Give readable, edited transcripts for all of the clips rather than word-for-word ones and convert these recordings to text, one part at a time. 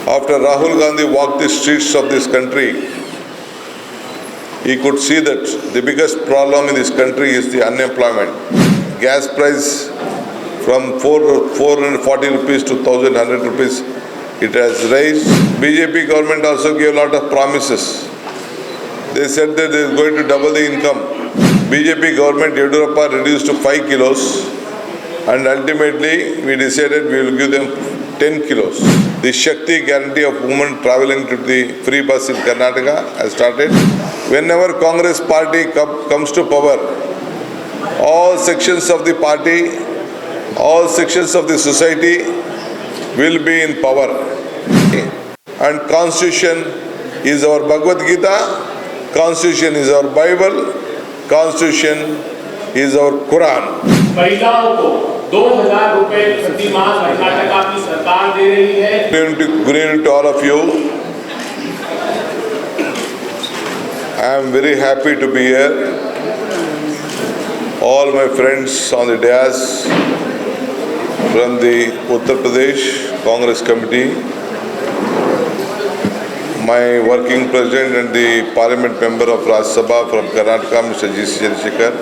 After Rahul Gandhi walked the streets of this country, he could see that the biggest problem in this country is the unemployment. Gas price from 440 rupees to 1100 rupees, it has raised. BJP government also gave a lot of promises. They said that they are going to double the income. BJP government, Yediyurappa, reduced to 5 kilos, and ultimately we decided we will give them 10 kilos. The Shakti guarantee of women travelling to the free bus in Karnataka has started. Whenever Congress party comes to power, all sections of the party, all sections of the society will be in power. And Constitution is our Bhagavad Gita, Constitution is our Bible, Constitution is our Quran. महिलाओं को 2000 रुपए प्रति माह कर्नाटका की सरकार दे रही है. Good evening to all of you. I am very happy to be here. All my friends on the dais from the Uttar Pradesh Congress Committee, my working president and the parliament member of Rajya Sabha from Karnataka, Mr. G. C. Chandrasekhar,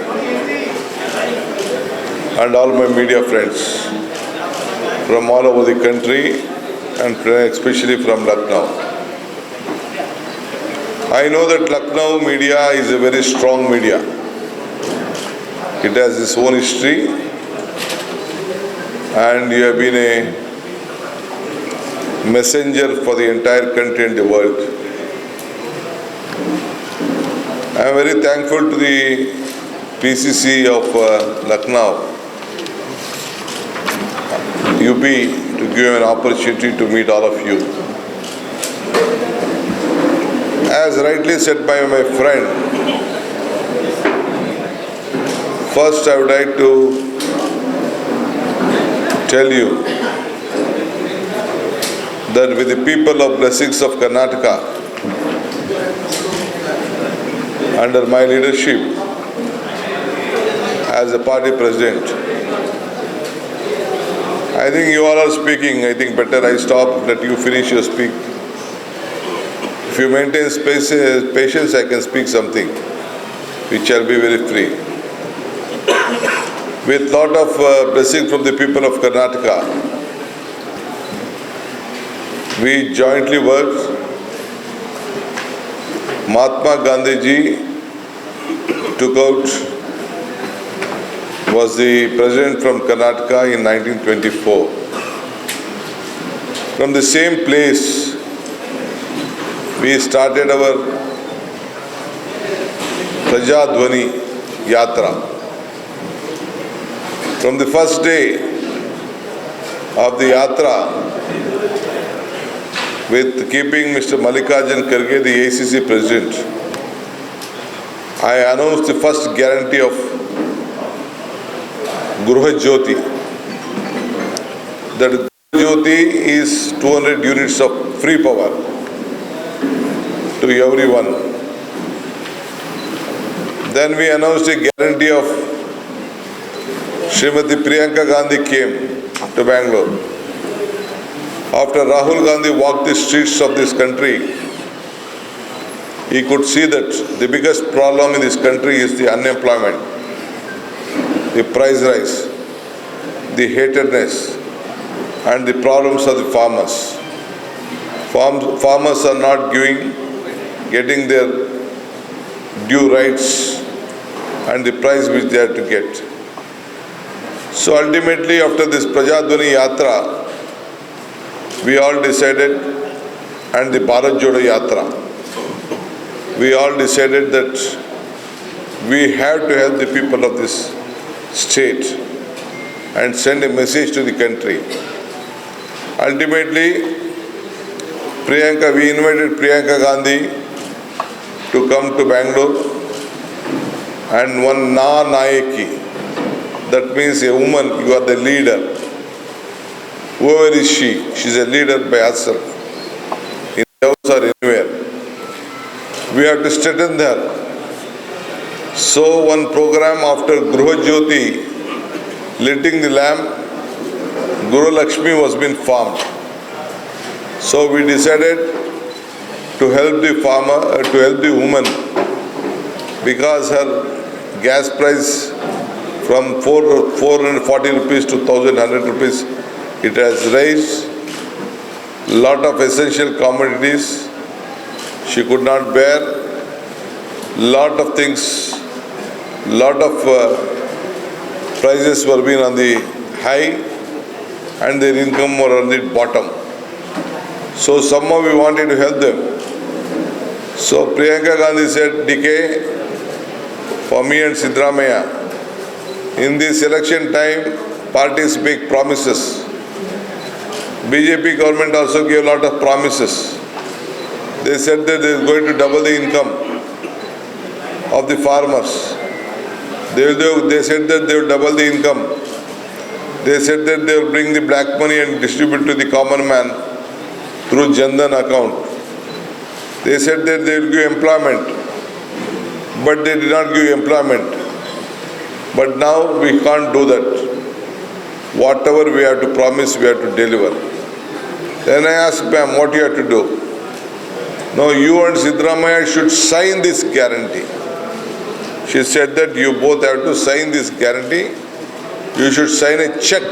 and all my media friends from all over the country and especially from Lucknow. I know that Lucknow media is a very strong media. It has its own history, and you have been a messenger for the entire country and the world. I am very thankful to the PCC of Lucknow, UP, to give an opportunity to meet all of you. As rightly said by my friend, first I would like to tell you that with the people of blessings of Karnataka, under my leadership as a party president, I think you all are speaking. I think better I stop, let you finish your speak. If you maintain patience, I can speak something which shall be very free. With lot of blessing from the people of Karnataka, we jointly worked. Mahatma Gandhi ji took out, was the president from Karnataka in 1924. From the same place, we started our Prajadhwani Yatra. From the first day of the Yatra, with keeping Mr. Mallikarjun Kharge, the ACC President, I announced the first guarantee of Gruha Jyoti. That Gruha Jyoti is 200 units of free power to everyone. Then we announced a guarantee of Srimati Priyanka Gandhi came to Bangalore. After Rahul Gandhi walked the streets of this country, he could see that the biggest problem in this country is the unemployment, the price rise, the hatredness, and the problems of the farmers. Farmers are not getting their due rights and the price which they have to get. So ultimately, after this Prajadhwani Yatra, we all decided, and the Bharat Jodo Yatra, we all decided that we have to help the people of this state and send a message to the country. Ultimately, we invited Priyanka Gandhi to come to Bangalore, and one Na-Nayaki, that means a woman, you are the leader. Whoever is she is a leader by herself, in the house or anywhere. We have to strengthen her. So one program after Gruha Jyoti, lighting the lamp, Guru Lakshmi was being formed. So we decided to help the farmer, to help the woman, because her gas price from 440 rupees to 1100 rupees, it has raised. Lot of essential commodities she could not bear. Lot of things, lot of prices were being on the high and their income were on the bottom. So somehow we wanted to help them. So Priyanka Gandhi said, DK, for me and Siddaramaiah, in this election time, parties make promises. BJP government also gave a lot of promises. They said that they are going to double the income of the farmers. They said that they will double the income. They said that they will bring the black money and distribute to the common man through Jan Dhan account. They said that they will give employment, but they did not give employment. But now we can't do that. Whatever we have to promise, we have to deliver. Then I asked ma'am, what you have to do? No, you and Siddaramaiah should sign this guarantee. She said that you both have to sign this guarantee. You should sign a check.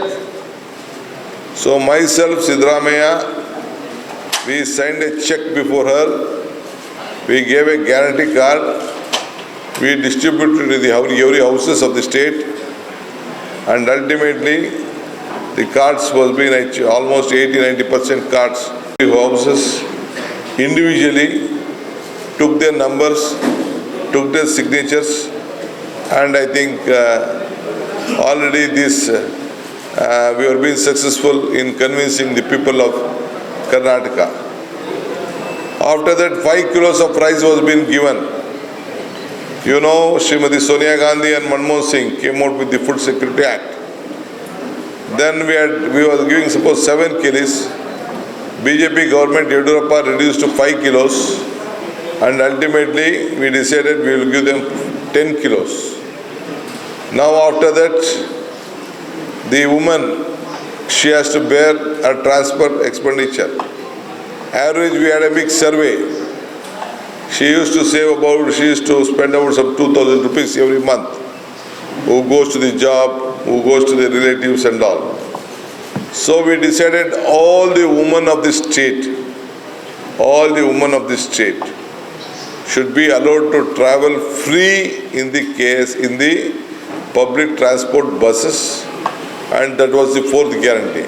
So myself, Siddaramaiah, we signed a check before her. We gave a guarantee card. We distributed to the every houses of the state. And ultimately, the cards was being almost 80-90% cards. The houses individually took their numbers, took their signatures, and I think already this we have been successful in convincing the people of Karnataka. After that, 5 kilos of rice was being given. You know, Srimati Sonia Gandhi and Manmohan Singh came out with the Food Security Act. Then we were giving suppose 7 kilos. BJP government Yediyurappa reduced to 5 kilos, and ultimately we decided we will give them 10 kilos. Now after that, the woman, she has to bear her transport expenditure. Average, we had a big survey. She used to spend about some 2,000 rupees every month. Who goes to the job, who goes to the relatives and all. So we decided all the women of the state should be allowed to travel free in the public transport buses, and that was the fourth guarantee.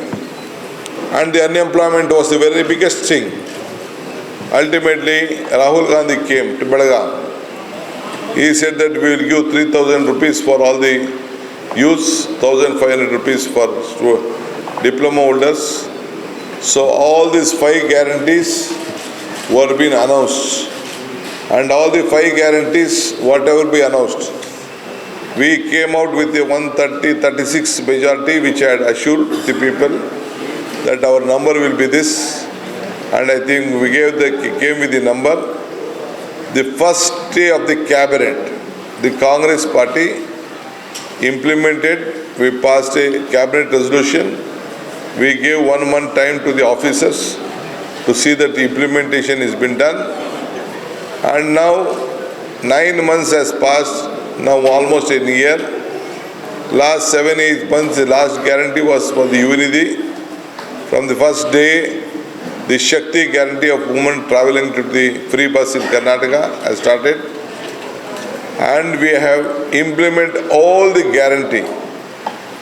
And the unemployment was the very biggest thing. Ultimately, Rahul Gandhi came to Belagavi. He said that we will give 3,000 rupees for all the youths, 1,500 rupees for diploma holders. So all these 5 guarantees were being announced. And all the 5 guarantees, whatever be announced, we came out with a 136 majority, which had assured the people that our number will be this. And I think we came with the number. The first day of the cabinet, the Congress party implemented, we passed a cabinet resolution. We gave 1 month time to the officers to see that the implementation has been done. And now 9 months has passed, now almost a year. Last 7-8 months, the last guarantee was for the Unity. From the first day, the Shakti guarantee of women traveling to the free bus in Karnataka has started. And we have implemented all the guarantee.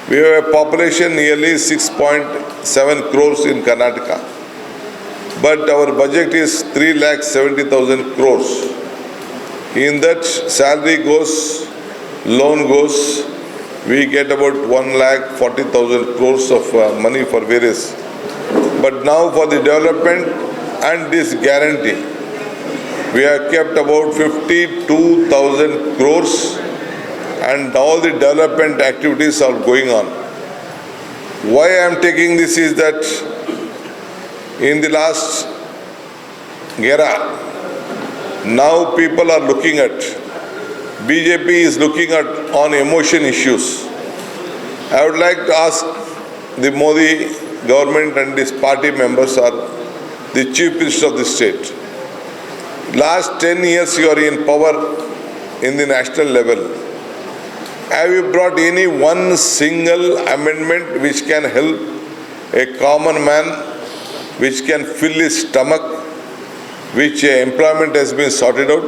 We have a population nearly 6.7 crores in Karnataka. But our budget is 3,70,000 crores. In that, salary goes, loan goes, we get about 1,40,000 crores of money for various. But now for the development and this guarantee, we have kept about 52,000 crores, and all the development activities are going on. Why I am taking this is that in the last era, now people are looking at, BJP is looking at on emotion issues. I would like to ask the Modi government and its party members or the Chief Minister of the state. Last 10 years you are in power in the national level. Have you brought any one single amendment which can help a common man, which can fill his stomach, which employment has been sorted out,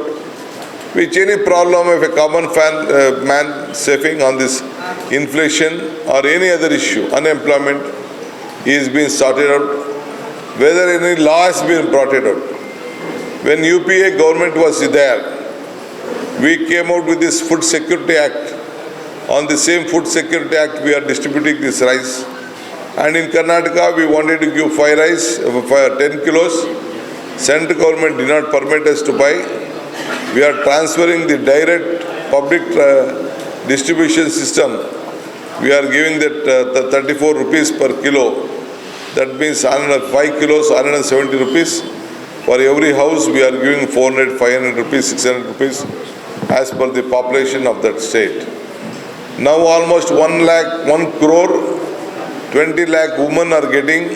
which any problem of a common man suffering on this inflation or any other issue, unemployment, is being sorted out, whether any law has been brought it out. When UPA government was there, we came out with this Food Security Act. On the same Food Security Act, we are distributing this rice. And in Karnataka, we wanted to give 5 rice, 10 kilos. Central government did not permit us to buy. We are transferring the direct public distribution system. We are giving that 34 rupees per kilo. That means 5 kilos, 170 rupees. For every house, we are giving 400, 500 rupees, 600 rupees as per the population of that state. Now almost 1 crore, 20 lakh women are getting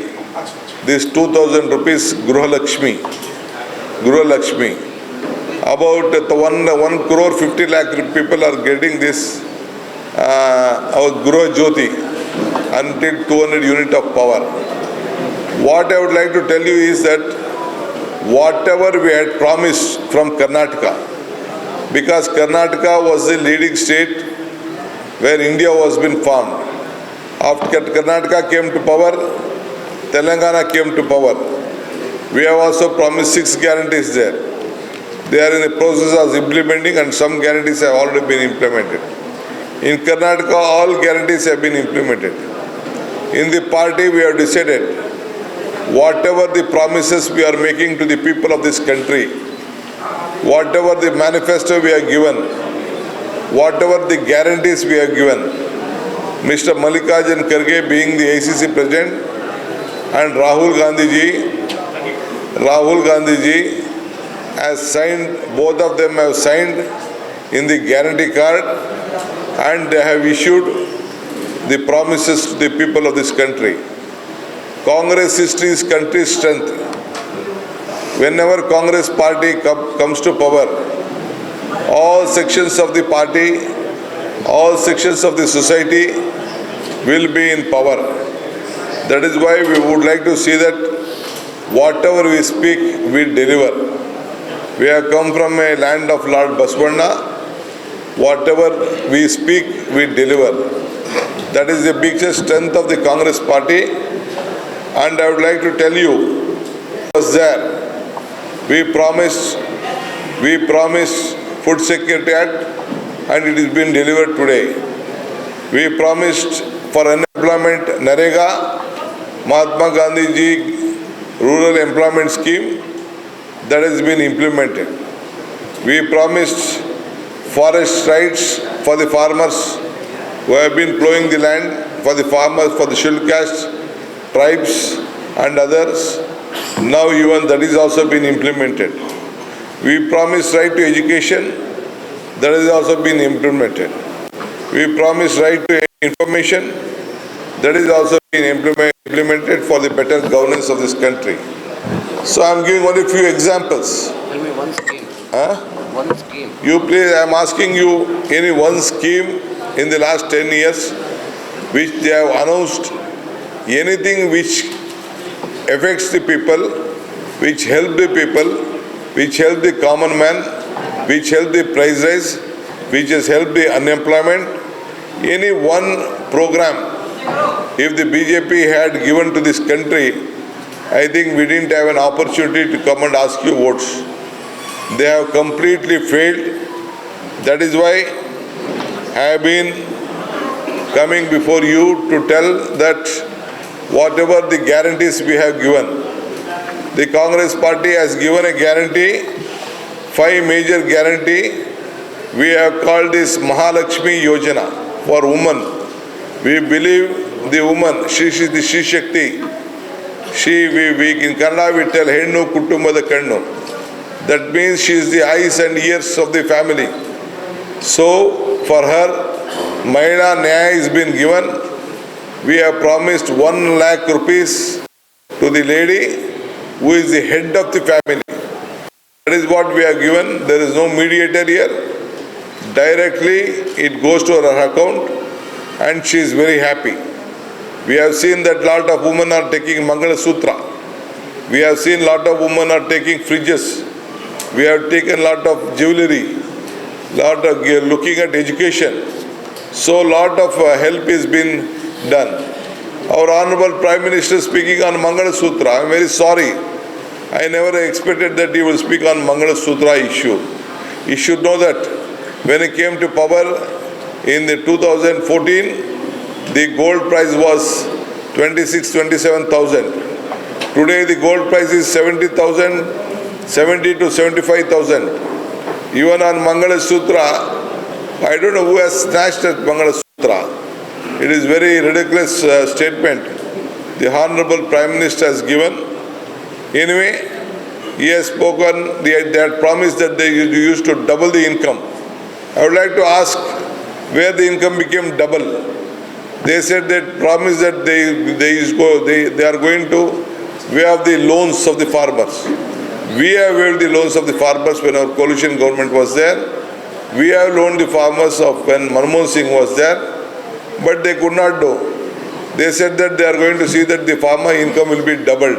this 2,000 rupees Gruha Lakshmi. About 1 crore 50 lakh people are getting this our Gruha Jyoti until 200 unit of power. What I would like to tell you is that whatever we had promised from Karnataka, because Karnataka was the leading state where India was been formed. After Karnataka came to power, Telangana came to power. We have also promised 6 guarantees there. They are in the process of implementing, and some guarantees have already been implemented. In Karnataka, all guarantees have been implemented. In the party, we have decided whatever the promises we are making to the people of this country, whatever the manifesto we have given, whatever the guarantees we have given, Mr. Mallikarjun Kharge being the ACC President and Rahul Gandhi ji has signed, both of them have signed in the guarantee card, and they have issued the promises to the people of this country. Congress history is country's strength. Whenever Congress party comes to power, all sections of the party, all sections of the society will be in power. That is why we would like to see that whatever we speak, we deliver. We have come from a land of Lord Basavana. Whatever we speak, we deliver. That is the biggest strength of the Congress party. And I would like to tell you, was there. We promised Food Security Act, and it is been delivered today. We promised for unemployment Narega, Mahatma Gandhi ji Rural Employment Scheme, that has been implemented. We promised forest rights for the farmers who have been plowing the land, for the farmers, for the scheduled caste, tribes and others. Now even that is also been implemented. We promised right to education, that has also been implemented. We promised right to information, that is also been implemented for the better governance of this country. So I am giving only a few examples. Tell me one scheme. One scheme. You please, I am asking you any one scheme in the last 10 years which they have announced, anything which affects the people, which help the people, which help the common man, which help the price rise, which has helped the unemployment. Any one program, if the BJP had given to this country, I think we didn't have an opportunity to come and ask you votes. They have completely failed. That is why I have been coming before you to tell that whatever the guarantees we have given, the Congress party has given a guarantee, 5 major guarantee. We have called this Mahalakshmi Yojana for women. We believe the woman, she is the Shri Shakti. We in Kannada we tell Hennu Kutumbada Kannu. That means she is the eyes and ears of the family. So for her, Mahila Nyaya has been given. We have promised 1 lakh rupees to the lady who is the head of the family. That is what we are given. There is no mediator here. Directly it goes to her account and she is very happy. We have seen that lot of women are taking Mangala Sutra. We have seen lot of women are taking fridges. We have taken lot of jewelry, lot of looking at education. So lot of help is been done. Our Honorable Prime Minister speaking on Mangala Sutra. I am very sorry. I never expected that he will speak on Mangala Sutra issue. He should know that when he came to power in the 2014, the gold price was 27,000. Today the gold price is 70,000, 70 to 75,000. Even on Mangala Sutra, I don't know who has snatched at Mangala Sutra. It is very ridiculous statement the Honorable Prime Minister has given. Anyway, he has spoken, they had promised that they used to double the income. I would like to ask where the income became double. They said that promised that they are going to waive the loans of the farmers. We have waived the loans of the farmers when our coalition government was there. We have loaned the farmers of when Manmohan Singh was there, but they could not do. They said that they are going to see that the farmer income will be doubled.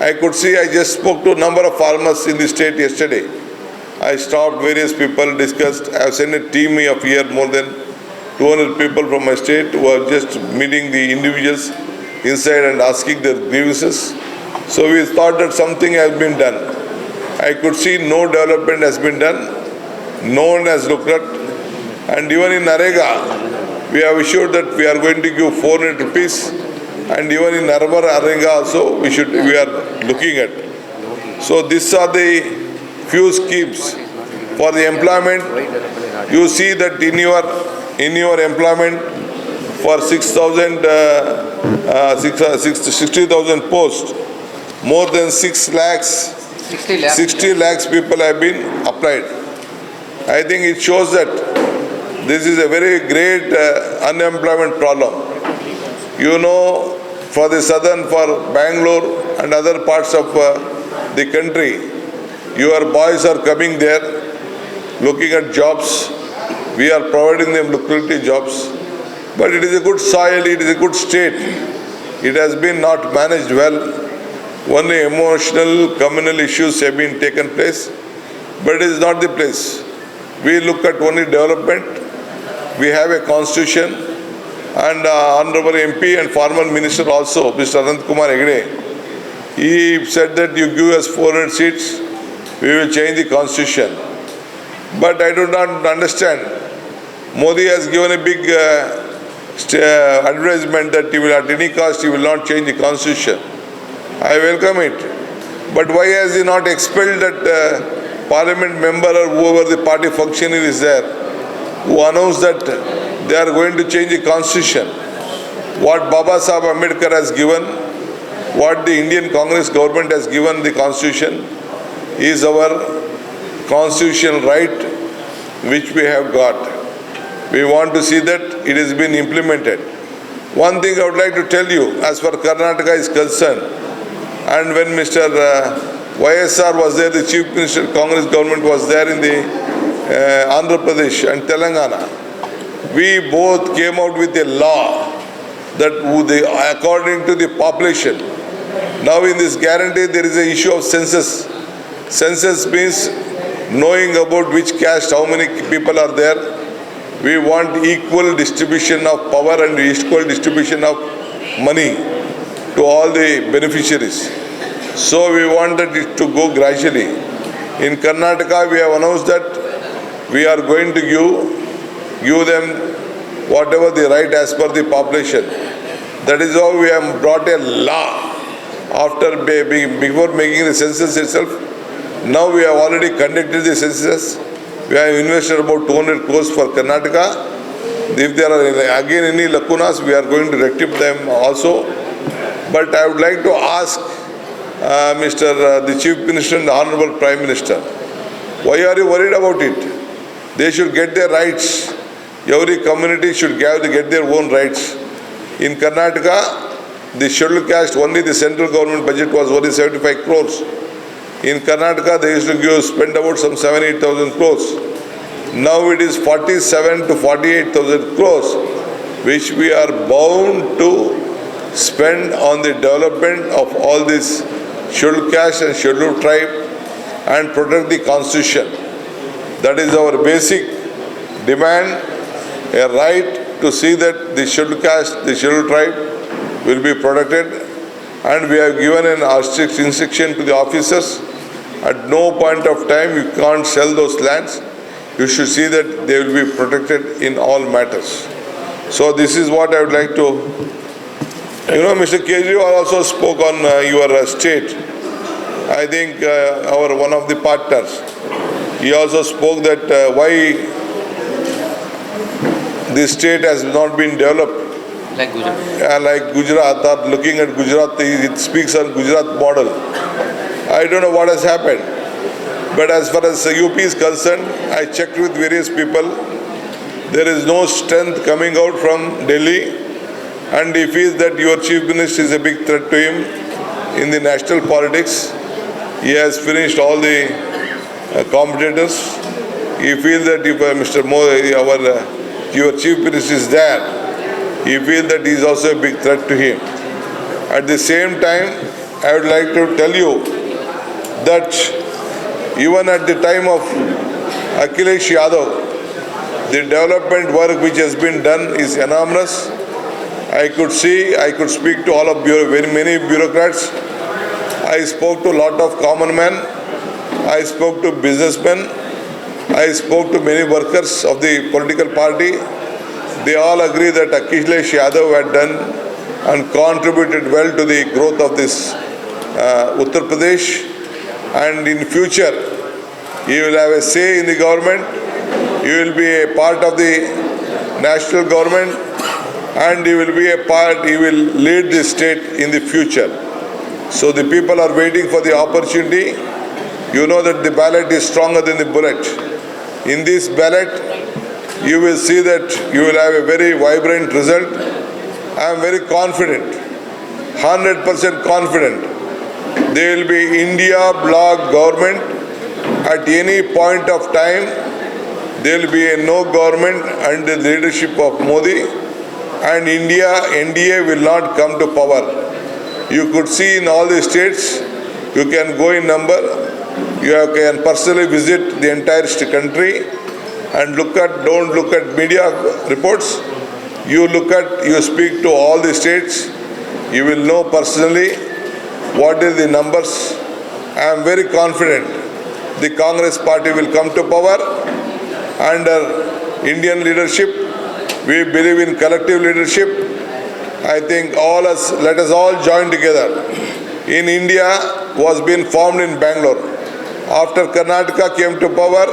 I could see, I just spoke to a number of farmers in the state yesterday. I stopped various people, discussed. I have sent a team of here, more than 200 people from my state who are just meeting the individuals inside and asking their grievances. So we thought that something has been done. I could see no development has been done. No one has looked at. And even in Narega, we have assured that we are going to give 400 rupees. And even in Narmar Narega also, we are looking at. So these are the few schemes for the employment. You see that in your employment for 60,000 posts, more than 60 lakhs people have been applied. I think it shows that this is a very great unemployment problem. You know, for the southern, for Bangalore and other parts of the country, your boys are coming there, looking at jobs. We are providing them lucrative jobs. But it is a good soil, it is a good state. It has been not managed well. Only emotional, communal issues have been taken place. But it is not the place. We look at only development. We have a constitution. And Honorable MP and former minister also, Mr. Anant Kumar Hegde, he said that you give us 400 seats, we will change the constitution. But I do not understand. Modi has given a big advertisement that he will at any cost, he will not change the constitution. I welcome it. But why has he not expelled that parliament member or whoever the party functionary is there, who announced that they are going to change the constitution? What Baba Sahib Ambedkar has given, what the Indian Congress government has given the constitution is our constitutional right which we have got. We want to see that it has been implemented. One thing I would like to tell you as far as Karnataka is concerned, and when Mr. YSR was there, the Chief Minister, Congress government was there in the Andhra Pradesh and Telangana, we both came out with a law that according to the population. Now in this guarantee there is an issue of census. Census means knowing about which caste, how many people are there. We want equal distribution of power and equal distribution of money to all the beneficiaries. So we wanted it to go gradually. In Karnataka we have announced that we are going to give them whatever the right as per the population. That is how we have brought a law after before making the census itself. Now we have already conducted the census. We have invested about 200 crores for Karnataka. If there are again any lacunas, we are going to rectify them also. But I would like to ask the Chief Minister and the Honorable Prime Minister, why are you worried about it? They should get their rights. Every community should get their own rights. In Karnataka, the scheduled caste, only the central government budget was only 75 crores. In Karnataka, they used to spend about some 7,000-8,000 crores. Now it is 47 to 48,000 crores, which we are bound to spend on the development of all this scheduled caste and scheduled tribe and protect the constitution. That is our basic demand, a right to see that the scheduled caste, the scheduled tribe will be protected, and we have given an strict instruction to the officers. At no point of time you can't sell those lands. You should see that they will be protected in all matters. So this is what I would like to. You know, Mr. Kejriwal also spoke on your state. I think our one of the partners, he also spoke that why this state has not been developed. Like Gujarat. Like Gujarat, or looking at Gujarat, it speaks on Gujarat model. I don't know what has happened. But as far as UP is concerned, I checked with various people. There is no strength coming out from Delhi, and he feels that your chief minister is a big threat to him in the national politics. He has finished all the competitors. He feels that if Mr. Modi, your chief minister is there, he feels that he is also a big threat to him. At the same time, I would like to tell you that even at the time of Akhilesh Yadav, the development work which has been done is enormous. I could speak to all of very many bureaucrats. I spoke to a lot of common men. I spoke to businessmen. I spoke to many workers of the political party. They all agree that Akhilesh Yadav had done and contributed well to the growth of this Uttar Pradesh. And in future, he will have a say in the government. He will be a part of the national government, and he will lead the state in the future. So the people are waiting for the opportunity. You know that the ballot is stronger than the bullet. In this ballot, you will see that you will have a very vibrant result. I am very confident, 100% confident. There will be India bloc government. At any point of time, there will be a no government under the leadership of Modi, and NDA will not come to power. You could see in all the states, you can go in number, you can personally visit the entire country and don't look at media reports. You speak to all the states, you will know personally what is the numbers. I am very confident the Congress party will come to power under Indian leadership. We believe in collective leadership. I think let us all join together. In India was being formed in Bangalore. After Karnataka came to power,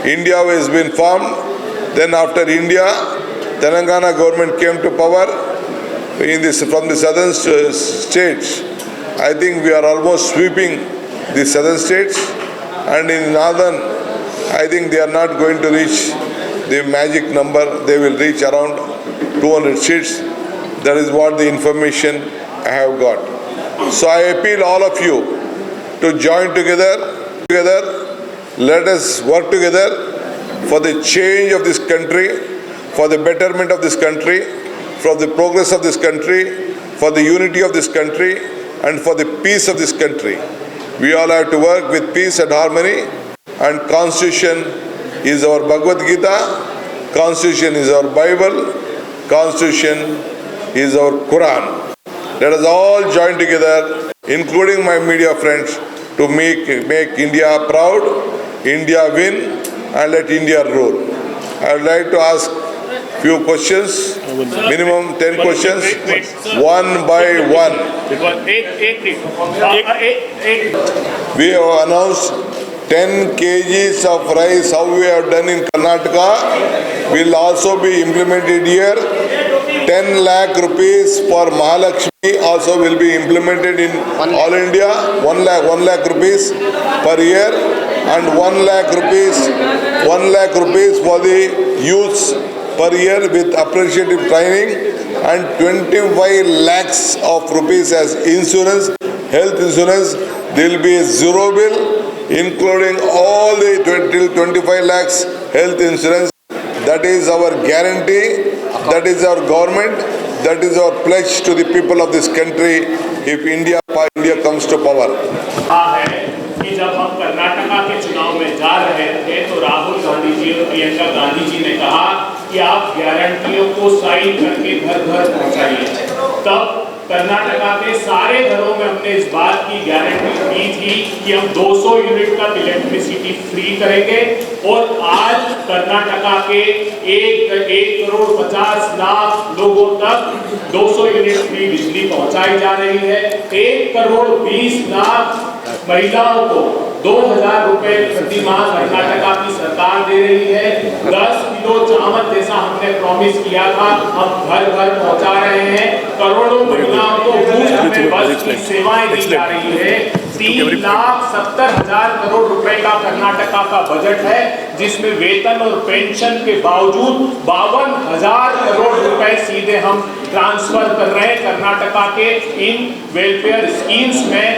India has been formed. Then after India, Telangana government came to power from the southern states. I think we are almost sweeping the southern states, and in northern, I think they are not going to reach the magic number. They will reach around 200 seats. That is what the information I have got. So I appeal all of you to join together. Let us work together for the change of this country, for the betterment of this country, for the progress of this country, for the unity of this country, and for the peace of this country. We all have to work with peace and harmony, and Constitution is our Bhagavad Gita, Constitution is our Bible, Constitution is our Quran. Let us all join together, including my media friends, to make India proud, India win, and let India rule. I would like to ask few questions, minimum 10 questions, one by one. We have announced 10 kgs of rice, how we have done in Karnataka, will also be implemented here. 10 lakh rupees for Mahalakshmi also will be implemented in all India. 1 lakh rupees per year, and 1 lakh rupees for the youths per year with appreciative training, and 25 lakhs of rupees as insurance, health insurance. There will be a zero bill, including all the 25 lakhs health insurance. That is our guarantee. That is our government. That is our pledge to the people of this country if India comes to power. है कि जब हम कर्नाटका के चुनाव में जा रहे थे तो राहुल गांधी जी और प्रियंका गांधी जी ने कहा कि आप गारंटियों को साइन करके घर घर पहुंचाइए। तब कर्नाटका के सारे घरों में हमने इस बात की गारंटी दी थी कि हम 200 यूनिट का इलेक्ट्रिसिटी फ्री करेंगे और आज कर्नाटका के 1,50,00,000 लोगों तक 200 यूनिट फ्री बिजली पहुंचाई जा रही है। 1,20,00,000 महिलाओं को 2,000 रुपए प्रति माह कर्नाटका की सरकार दे रही है। 10 किलो चावल जैसा हमने प्रॉमिस किया था हम घर घर पहुंचा रहे हैं। करोड़ों महिलाओं को मुफ्त में बस की सेवाएं दी जा रही है। 3,70,000 करोड़ रुपए का कर्नाटका का बजट है जिसमें वेतन और पेंशन के बावजूद 52,000 करोड़ रुपए सीधे हम ट्रांसफर कर रहे हैं कर्नाटका के इन वेलफेयर स्कीम्स में।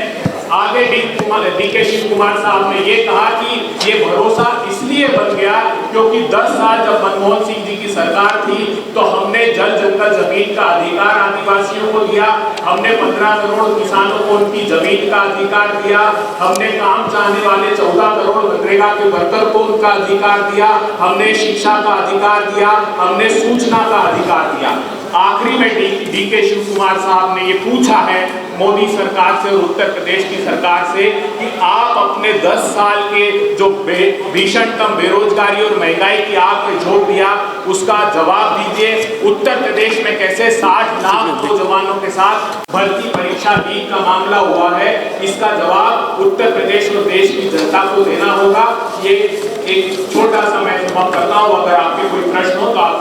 आगे डी.के. शिव कुमार साहब ने ये कहा कि ये भरोसा इसलिए बन गया क्योंकि 10 साल जब मनमोहन सिंह जी की सरकार थी तो हमने जल जंगल जमीन का अधिकार आदिवासियों को दिया, हमने 15 करोड़ किसानों को उनकी जमीन का अधिकार दिया, हमने काम चाहने वाले 14 करोड़ मनरेगा के वर्कर को उनका अधिकार दिया, हमने शिक्षा का अधिकार दिया, हमने सूचना का अधिकार दिया। आखिरी में डी.के. शिव कुमार साहब ने ये पूछा है मोदी सरकार से और उत्तर प्रदेश की सरकार से कि आप अपने 10 साल के जो भीषणतम बेरोजगारी और महंगाई की आग में झोंक दिया उसका जवाब दीजिए। उत्तर प्रदेश में कैसे 60 लाख नौजवानों के साथ भर्ती परीक्षा लीक का मामला हुआ है, इसका जवाब उत्तर प्रदेश और देश की जनता को देना होगा। ये एक छोटा सा मैं जवाब करता हूँ, अगर आपके कोई प्रश्न हो तो आप।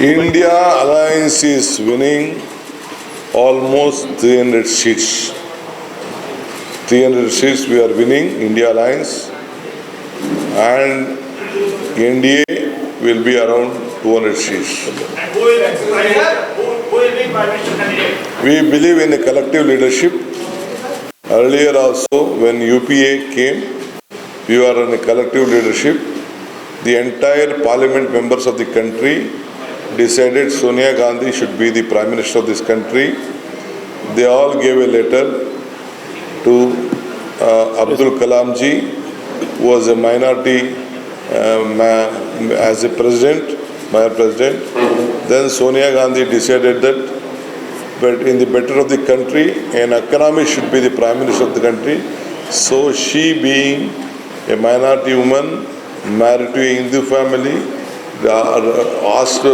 India Alliance is winning almost 300 seats. 300 seats we are winning, India Alliance, and NDA will be around 200 seats. And who will be Prime Minister candidate? We believe in the collective leadership. Earlier also when UPA came, we were in a collective leadership. The entire parliament members of the country decided Sonia Gandhi should be the Prime Minister of this country. They all gave a letter to Abdul Kalam ji, who was a minority as a president, my president. Then Sonia Gandhi decided that, but in the better of the country, an economist should be the Prime Minister of the country. So she, being a minority woman, married to a Hindu family, asked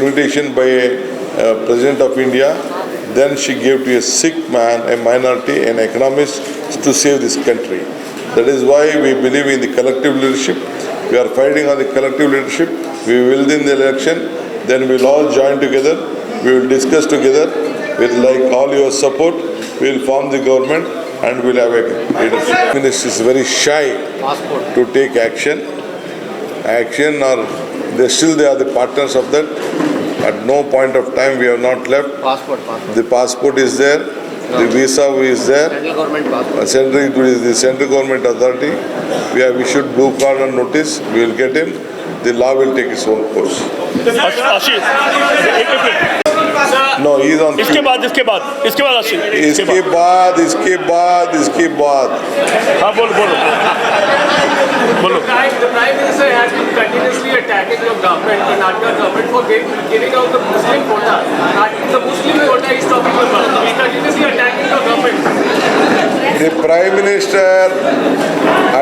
invitation by a President of India. Then she gave to a sick man, a minority, an economist, to save this country. That is why we believe in the collective leadership. We are fighting on the collective leadership. We will win the election. Then we will all join together. We will discuss together. With like all your support, we will form the government and we will have a leadership. The minister is very shy to take action. Or they are the partners of that. At no point of time we have not left. Passport. The passport is there. The visa is there. Central government passport. The central government authority. We have issued blue card and notice. We will get him. The law will take its own course. No, he is on. इसके बाद आशीष इसके बाद हाँ बोलो The Prime Minister has been continuously attacking your government, Karnataka government, for giving out the Muslim quota. The Muslim quota is talking about. He's continuously attacking your government. The Prime Minister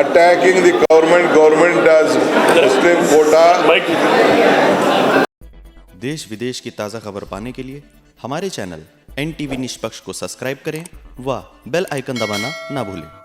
attacking the government as Muslim quota. देश विदेश की ताज़ा खबर पाने के लिए हमारे channel NTV निष्पक्ष को सब्सक्राइब करें व बेल आइकन दबाना ना भूलें।